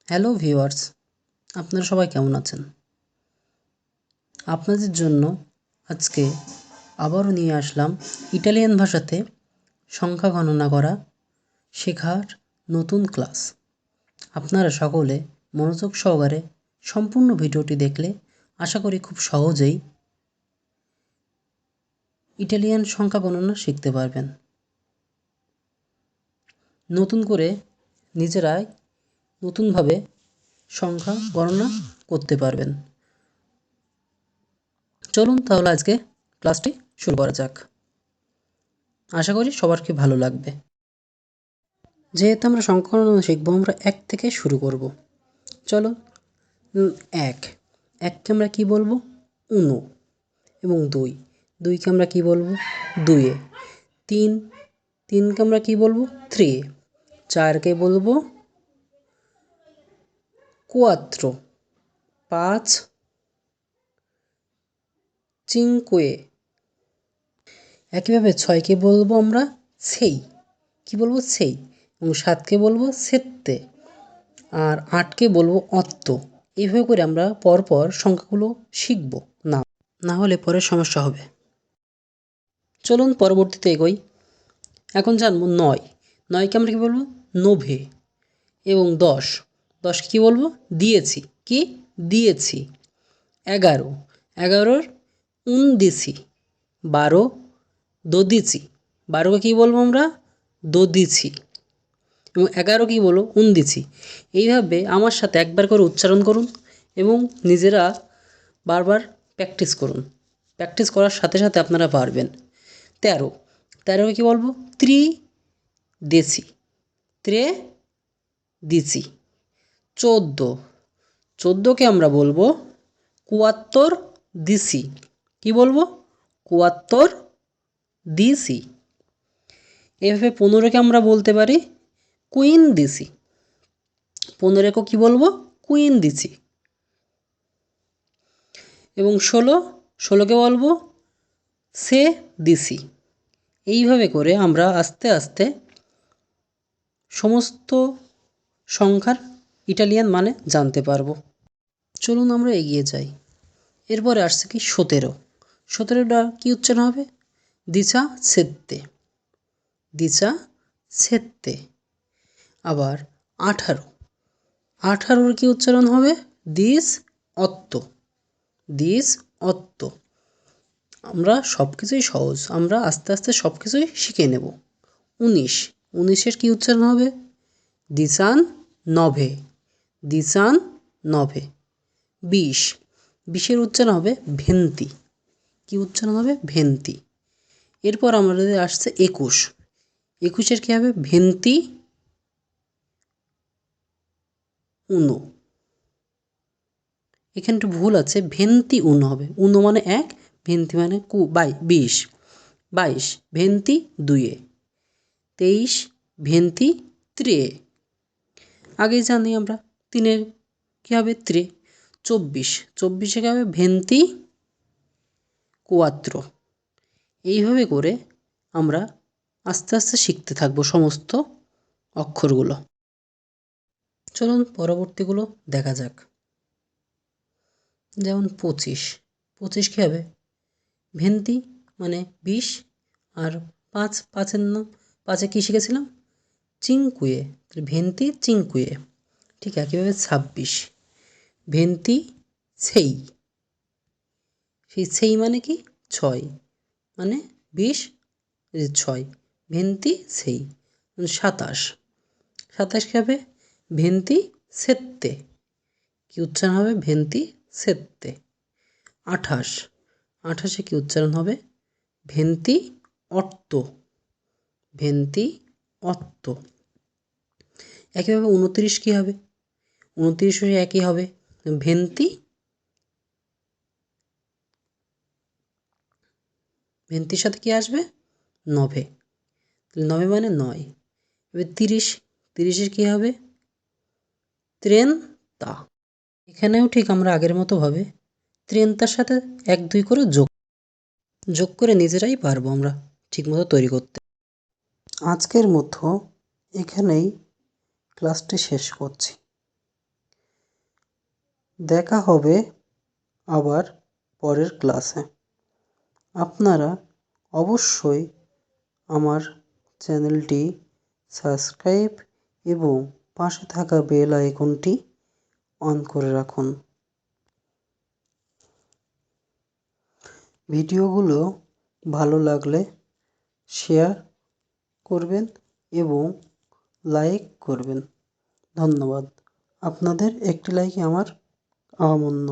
Hello viewers, আপনারা সবাই কেমন আছেন? আপনাদের জন্য আজকে আবারও নিয়ে আসলাম ইটালিয়ান ভাষাতে সংখ্যা গণনা করা শেখার নতুন ক্লাস। আপনারা সকলে মনোযোগ সহকারে সম্পূর্ণ ভিডিওটি দেখলে আশা করি খুব সহজেই ইটালিয়ান সংখ্যা গণনা শিখতে পারবেন। নতুন করে নিজেরাই নতুনভাবে সংখ্যা গণনা করতে পারবেন। চলুন তাহলে আজকে ক্লাসটি শুরু করা যাক। আশা করি সবার কি ভালো লাগবে। যেহেতু আমরা সংখ্যা গণনা শিখবো, আমরা 1 থেকে শুরু করব। চলো, 1 এককে আমরা কি বলবো? উনো। এবং 2 2কে আমরা কি বলবো? দুয়ে। 3 3কে আমরা কি বলবো? থ্রি। 4কে বলবো কোয়াত্রো। 5 চিনকুয়ে। একইভাবে 6কে বলবো আমরা সেই। কি বলবো? সেই। এবং 7কে বলবো সেত্তে। আর 8কে বলবো অত্ত। এইভাবে করে আমরা পরপর সংখ্যাগুলো শিখব, না হলে পরে সমস্যা হবে। চলুন পরবর্তীতে এগোই। এখন জানবো 9 9কে আমরা কী বলবো? নোভে। এবং 10কে কী বলবো? দিয়েছি। কি? দিয়েছি। 11 11র উনদিছি। 12 দদিছি। 12কে কী বলবো আমরা? দদিছি। এবং 11 কী বলবো? উনদিছি। এইভাবে আমার সাথে একবার করে উচ্চারণ করুন এবং নিজেরা বারবার প্র্যাকটিস করুন। প্র্যাকটিস করার সাথে সাথে আপনারা পারবেন। 13কে কী বলবো? ত্রিদেশি। দিছি। 14কে আমরা বলবো কুয়াত্তর দিছি। কি বলবো? কুয়াত্তর দিছি। এভাবে 15কে আমরা বলতে পারি কুইন দিছি। 15কে কি বলবো? কুইন দিছি। এবং 16কে বলবো সে দিছি। এইভাবে করে আমরা আস্তে আস্তে সমস্ত সংখ্যার ইটালিয়ান মানে জানতে পারবো। চলুন আমরা এগিয়ে যাই। এরপরে আসছে কি 17টা কি উচ্চারণ হবে? দিচা সেত্তে। দিচা সেত্তে। আবার 18র কি উচ্চারণ হবে? দিস অত্ত। দিস অত্ত। আমরা সব কিছুই সহজ, আমরা আস্তে আস্তে সব কিছুই শিখে নেব। 19এর কি উচ্চারণ হবে? দিসান নভে। দিসান নভে। 20এর উচ্চারণ হবে ভেন্তি। কি উচ্চারণ হবে? ভেন্তি। এরপর আমাদের আসছে 21এর কি হবে? ভেন্তি উনো। এখানে একটু ভুল আছে, ভেন্তি উনো হবে। উনো মানে 1, ভেন্তি মানে 20। 22 ভেন্তি দুয়ে। 23 ভেন্তি ত্রে। আগেই জানি আমরা 3-এর কী হবে? ত্রে। 24 কি হবে? ভেন্তি কুয়াত্রো। এইভাবে করে আমরা আস্তে আস্তে শিখতে থাকবো সমস্ত অক্ষরগুলো। চলুন পরবর্তীগুলো দেখা যাক। যেমন 25 কী হবে? ভেন্তি মানে 20। আর 5-এর নাম 5-এ কী শিখেছিলাম? চিংকুয়ে। ভেন্তি চিংকুয়ে। ঠিক একইভাবে 26 ভেন্তি সেই। সেই মানে কি? 6 মানে 20 6 ভেন্তি সেই। 27 কী হবে? ভেন্তি সেত্তে। কি উচ্চারণ হবে? ভেন্তি সেত্তে। 28 কি উচ্চারণ হবে? ভেন্তি অট্ট। ভেন্তি অট্ট। একইভাবে 29 কী হবে? 29 একই হবে, ভেন্তির সাথে কি আসবে? নভে। নভে মানে 9। এবার 30-এর কী হবে? ত্রেন্তা। এখানেও ঠিক আমরা আগের মতো ভাবে ত্রেন্তার সাথে 1-2 করে যোগ করে নিজেরাই পারবো আমরা ঠিকমতো তৈরি করতে। আজকের মতো এখানেই ক্লাসটি শেষ করছি। দেখা হবে আবার পরের ক্লাসে। আপনারা অবশ্যই আমার চ্যানেলটি সাবস্ক্রাইব এবং পাশে থাকা বেল আইকনটি অন করে রাখুন। ভিডিওগুলো ভালো লাগলে শেয়ার করবেন এবং লাইক করবেন। ধন্যবাদ। আপনাদের একটি লাইকই আমার অমূল্য।